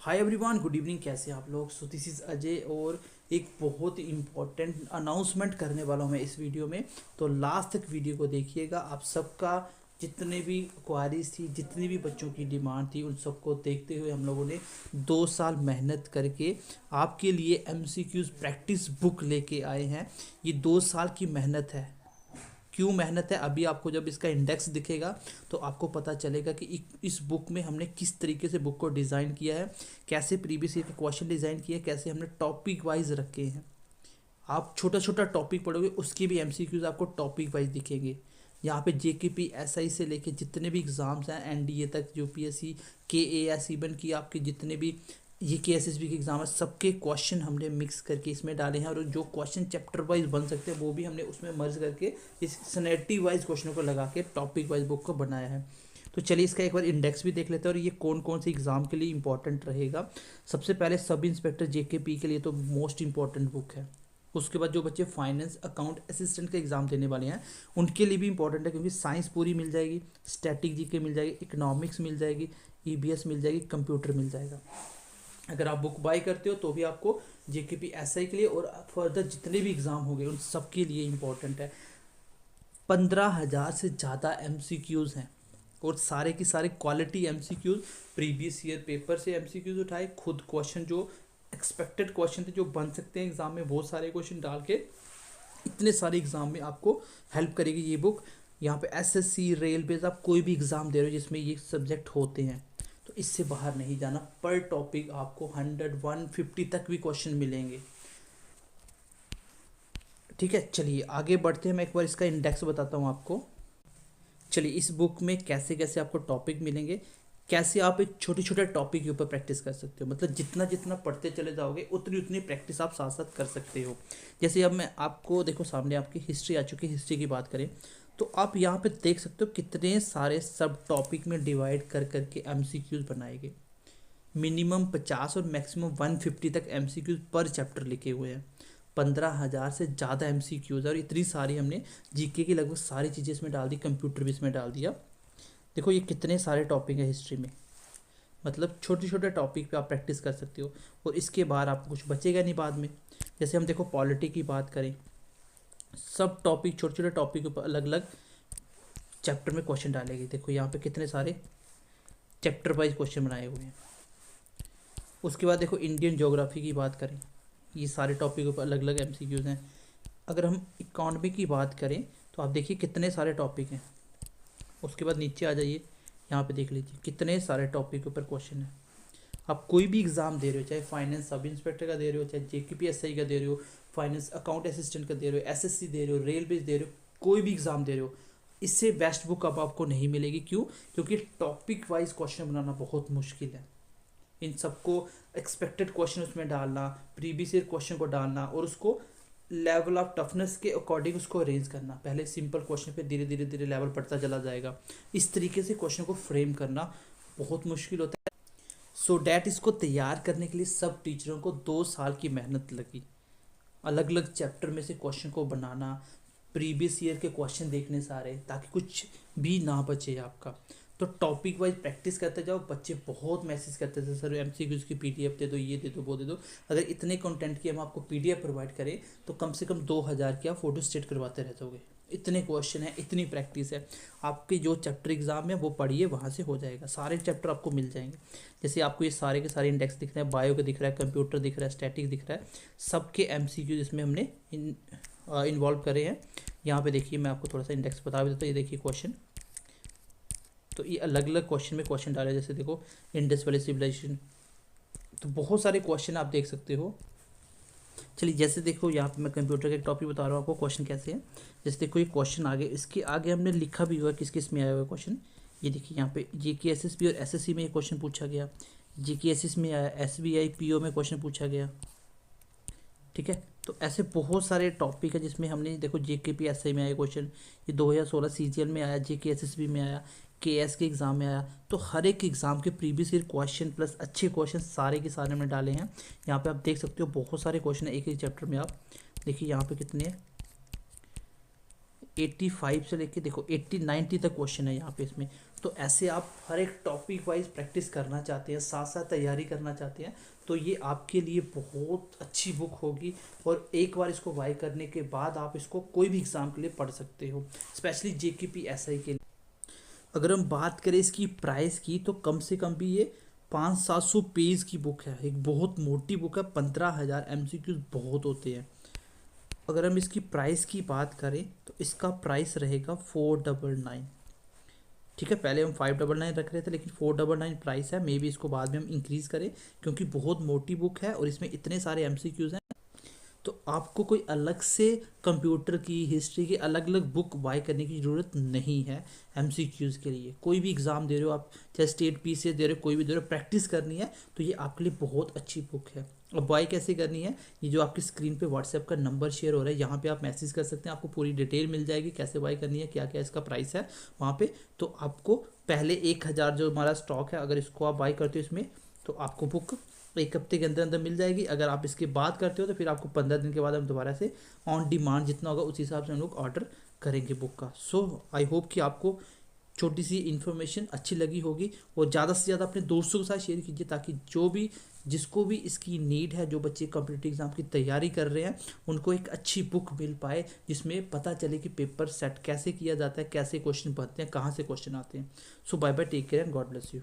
Hi everyone, good evening. कैसे हैं आप लोग? सो दिस इज़ अजय और एक बहुत ही इम्पोर्टेंट अनाउंसमेंट करने वाला हूँ मैं इस वीडियो में। तो लास्ट तक वीडियो को देखिएगा। आप सबका जितने भी क्वारीज थी, जितनी भी बच्चों की डिमांड थी, उन सबको देखते हुए हम लोगों ने 2 साल मेहनत करके आपके लिए एमसीक्यूज प्रैक्टिस बुक लेके आए हैं। ये 2 साल की मेहनत है। क्यों मेहनत है, अभी आपको जब इसका इंडेक्स दिखेगा तो आपको पता चलेगा कि इस बुक में हमने किस तरीके से बुक को डिज़ाइन किया है, कैसे प्रीवियस ईयर के क्वेश्चन डिज़ाइन किए, कैसे हमने टॉपिक वाइज रखे हैं। आप छोटा छोटा टॉपिक पढ़ोगे, उसके भी एमसीक्यूज आपको टॉपिक वाइज दिखेंगे। यहाँ पे जेकेपी एसआई से लेके जितने भी एग्ज़ाम्स हैं एनडीए तक, यूपीएससी के ए एस इवन की आपके जितने भी ये के एसएसबी के एग्ज़ाम है, सबके क्वेश्चन हमने मिक्स करके इसमें डाले हैं। और जो क्वेश्चन चैप्टर वाइज बन सकते हैं वो भी हमने उसमें मर्ज करके इस सनेटी वाइज क्वेश्चनों को लगा के टॉपिक वाइज बुक को बनाया है। तो चलिए इसका एक बार इंडेक्स भी देख लेते हैं और ये कौन कौन से एग्ज़ाम के लिए इंपॉर्टेंट रहेगा। सबसे पहले सब इंस्पेक्टर जेकेपी के लिए तो मोस्ट इंपॉर्टेंट बुक है। उसके बाद जो बच्चे फाइनेंस अकाउंट असिस्टेंट का एग्ज़ाम देने वाले हैं उनके लिए भी इंपॉर्टेंट है, क्योंकि साइंस पूरी मिल जाएगी, स्टैटिक जीके मिल जाएगी, इकोनॉमिक्स मिल जाएगी, ईबीएस मिल जाएगी, कंप्यूटर मिल जाएगा। अगर आप बुक बाई करते हो तो भी आपको जेकेपी एसआई के लिए और फर्दर जितने भी एग्ज़ाम हो गए उन सब के लिए इम्पोर्टेंट है। 15,000 से ज़्यादा एमसीक्यूज़ हैं और सारे की सारे quality MCQs previous year paper से एमसीक्यूज़ उठाए, खुद क्वेश्चन जो एक्सपेक्टेड क्वेश्चन थे जो बन सकते हैं एग्ज़ाम में, वो सारे क्वेश्चन डाल के इतने सारे एग्ज़ाम में आपको हेल्प करेगी ये बुक। यहाँ पे एसएससी रेलवेज आप कोई भी एग्ज़ाम दे रहे हो जिसमें ये सब्जेक्ट होते हैं तो इससे बाहर नहीं जाना। पर टॉपिक आपको 100 150 तक भी क्वेश्चन मिलेंगे। ठीक है, चलिए आगे बढ़ते हैं। मैं एक बार इसका इंडेक्स बताता हूँ आपको। चलिए इस बुक में कैसे कैसे आपको टॉपिक मिलेंगे, कैसे आप एक छोटे छोटे टॉपिक के ऊपर प्रैक्टिस कर सकते हो। मतलब जितना जितना पढ़ते चले जाओगे उतनी उतनी प्रैक्टिस आप साथ साथ कर सकते हो। जैसे अब मैं आपको देखो, सामने आपकी हिस्ट्री आ चुकी है। हिस्ट्री की बात करें तो आप यहाँ पे देख सकते हो कितने सारे सब टॉपिक में डिवाइड कर करके एमसीक्यूज बनाए गए। मिनिमम 50 और मैक्सिमम 150 तक एमसीक्यूज पर चैप्टर लिखे हुए हैं। 15,000 से ज़्यादा एमसीक्यूज और इतनी सारी हमने जीके की लगभग सारी चीज़ें इसमें डाल दी, कंप्यूटर भी इसमें डाल दिया। देखो ये कितने सारे टॉपिक हैं हिस्ट्री में। मतलब छोटे छोटे टॉपिक पे आप प्रैक्टिस कर सकते हो और इसके बाद आपको कुछ बचेगा नहीं बाद में। जैसे हम देखो पॉलिटी की बात करें, सब टॉपिक छोटे छोटे टॉपिक के ऊपर अलग अलग चैप्टर में क्वेश्चन डालेंगे। देखो यहाँ पे कितने सारे चैप्टर वाइज क्वेश्चन बनाए हुए हैं। उसके बाद देखो इंडियन ज्योग्राफी की बात करें, ये सारे टॉपिक के ऊपर अलग अलग एमसीक्यूज हैं। अगर हम इकॉनमी की बात करें तो आप देखिए कितने सारे टॉपिक हैं। उसके बाद नीचे आ जाइए, यहाँ पे देख लीजिए कितने सारे टॉपिक के ऊपर क्वेश्चन हैं। आप कोई भी एग्ज़ाम दे रहे हो, चाहे फाइनेंस सब इंस्पेक्टर का दे रहे हो, चाहे जेकेपी एसआई का दे रहे हो, फाइनेंस अकाउंट असिस्टेंट का दे रहे हो, एसएससी दे रहे हो, रेलवे दे रहे हो, कोई भी एग्ज़ाम दे रहे हो, इससे बेस्ट बुक अब आपको नहीं मिलेगी। क्यों? क्योंकि टॉपिक वाइज क्वेश्चन बनाना बहुत मुश्किल है। इन सबको एक्सपेक्टेड क्वेश्चन उसमें डालना, प्रीवियस ईयर क्वेश्चन को डालना और उसको लेवल ऑफ टफनेस के अकॉर्डिंग उसको अरेंज करना। पहले सिंपल क्वेश्चन पे धीरे धीरे धीरे लेवल बढ़ता चला जाएगा। इस तरीके से क्वेश्चन को फ्रेम करना बहुत मुश्किल होता है। सो डैट इसको तैयार करने के लिए सब टीचरों को 2 साल की मेहनत लगी। अलग अलग चैप्टर में से क्वेश्चन को बनाना, प्रीवियस ईयर के क्वेश्चन देखने सारे, ताकि कुछ भी ना बचे आपका। तो टॉपिक वाइज प्रैक्टिस करते जाओ। बच्चे बहुत मैसेज करते थे, सर एमसीक्यूज की पीडीएफ दे दो, ये दे दो, वो दे दो। अगर इतने कंटेंट की हम आपको पीडीएफ प्रोवाइड करें तो कम से कम 2,000 की आप फोटो स्टेट करवाते रह जाओगे। इतने क्वेश्चन है, इतनी प्रैक्टिस है। आपके जो चैप्टर एग्जाम है वो पढ़िए, वहाँ से हो जाएगा। सारे चैप्टर आपको मिल जाएंगे। जैसे आपको ये सारे के सारे इंडेक्स दिख रहे हैं, बायो का दिख रहा है, कंप्यूटर दिख रहा है, स्टैटिक दिख रहा है, सबके एमसीक्यूज इसमें हमने इन्वॉल्व करे हैं। यहाँ पे देखिए मैं आपको थोड़ा सा इंडेक्स बता भी देता हूँ। ये देखिए क्वेश्चन, तो ये अलग अलग क्वेश्चन में क्वेश्चन डाले। जैसे देखो इंडस वैली सिविलाइजेशन, तो बहुत सारे क्वेश्चन आप देख सकते हो। चलिए जैसे देखो यहाँ पे मैं कंप्यूटर का एक टॉपिक बता रहा हूँ आपको, क्वेश्चन कैसे है। जैसे देखो ये क्वेश्चन आगे, इसके आगे हमने लिखा भी हुआ किस किस में आया हुआ क्वेश्चन। ये देखिए यहाँ पे जीके एसएसबी और एसएससी में ये क्वेश्चन पूछा गया, जीके एसएस में आया, एसबीआई पीओ में क्वेश्चन पूछा गया। ठीक है, तो ऐसे बहुत सारे टॉपिक है जिसमें हमने देखो जेकेपी एसआई में आया क्वेश्चन, ये 2016 सीजीएल में आया, जेके एसएसबी में आया, केएस के एग्ज़ाम में आया। तो हर एक एग्ज़ाम के प्रीवियस ईयर क्वेश्चन प्लस अच्छे क्वेश्चन सारे के सारे हमने डाले हैं। यहाँ पे आप देख सकते हो बहुत सारे क्वेश्चन है एक एक चैप्टर में। आप देखिए यहाँ पे कितने हैं, 85 से लेके देखो 80-90 तक क्वेश्चन है यहाँ पे इसमें। तो ऐसे आप हर एक टॉपिक वाइज प्रैक्टिस करना चाहते हैं, साथ साथ तैयारी करना चाहते हैं, तो ये आपके लिए बहुत अच्छी बुक होगी। और एक बार इसको बाय करने के बाद आप इसको कोई भी एग्ज़ाम के लिए पढ़ सकते हो, स्पेशली जेकेपी एसआई के लिए। अगर हम बात करें इसकी प्राइस की, तो कम से कम भी ये 500-700 पेज की बुक है, एक बहुत मोटी बुक है। 15,000 एमसीक्यूज बहुत होते हैं। अगर हम इसकी प्राइस की बात करें तो इसका प्राइस रहेगा 499। ठीक है, पहले हम 599 रख रहे थे, लेकिन 499 प्राइस है। मे बी इसको बाद में हम इंक्रीज़ करें, क्योंकि बहुत मोटी बुक है और इसमें इतने सारे एमसीक्यूज़ हैं। तो आपको कोई अलग से कंप्यूटर की हिस्ट्री की अलग अलग बुक बाय करने की ज़रूरत नहीं है। एमसीक्यूज़ के लिए कोई भी एग्ज़ाम दे रहे हो आप, चाहे स्टेट पी से दे रहे हो, कोई भी दे रहे हो, प्रैक्टिस करनी है तो ये आपके लिए बहुत अच्छी बुक है। अब बाय कैसे करनी है, ये जो आपकी स्क्रीन पे व्हाट्सएप का नंबर शेयर हो रहा है, यहाँ पे आप मैसेज कर सकते हैं, आपको पूरी डिटेल मिल जाएगी कैसे बाय करनी है, क्या क्या इसका प्राइस है वहाँ पे। तो आपको पहले 1,000 जो हमारा स्टॉक है, अगर इसको आप बाय करते हो इसमें, तो आपको बुक एक हफ्ते के अंदर अंदर मिल जाएगी। अगर आप इसके बाद करते हो तो फिर आपको 15 दिन के बाद हम दोबारा से ऑन डिमांड जितना होगा उस हिसाब से हम लोग ऑर्डर करेंगे बुक का। सो आई होप कि आपको छोटी सी इन्फॉर्मेशन अच्छी लगी होगी, और ज़्यादा से ज़्यादा अपने दोस्तों के साथ शेयर कीजिए, ताकि जो भी जिसको भी इसकी नीड है, जो बच्चे कॉम्पिटिटिव एग्जाम की तैयारी कर रहे हैं, उनको एक अच्छी बुक मिल पाए जिसमें पता चले कि पेपर सेट कैसे किया जाता है, कैसे क्वेश्चन बनते हैं, कहाँ से क्वेश्चन आते हैं। So bye bye, take care and God bless you.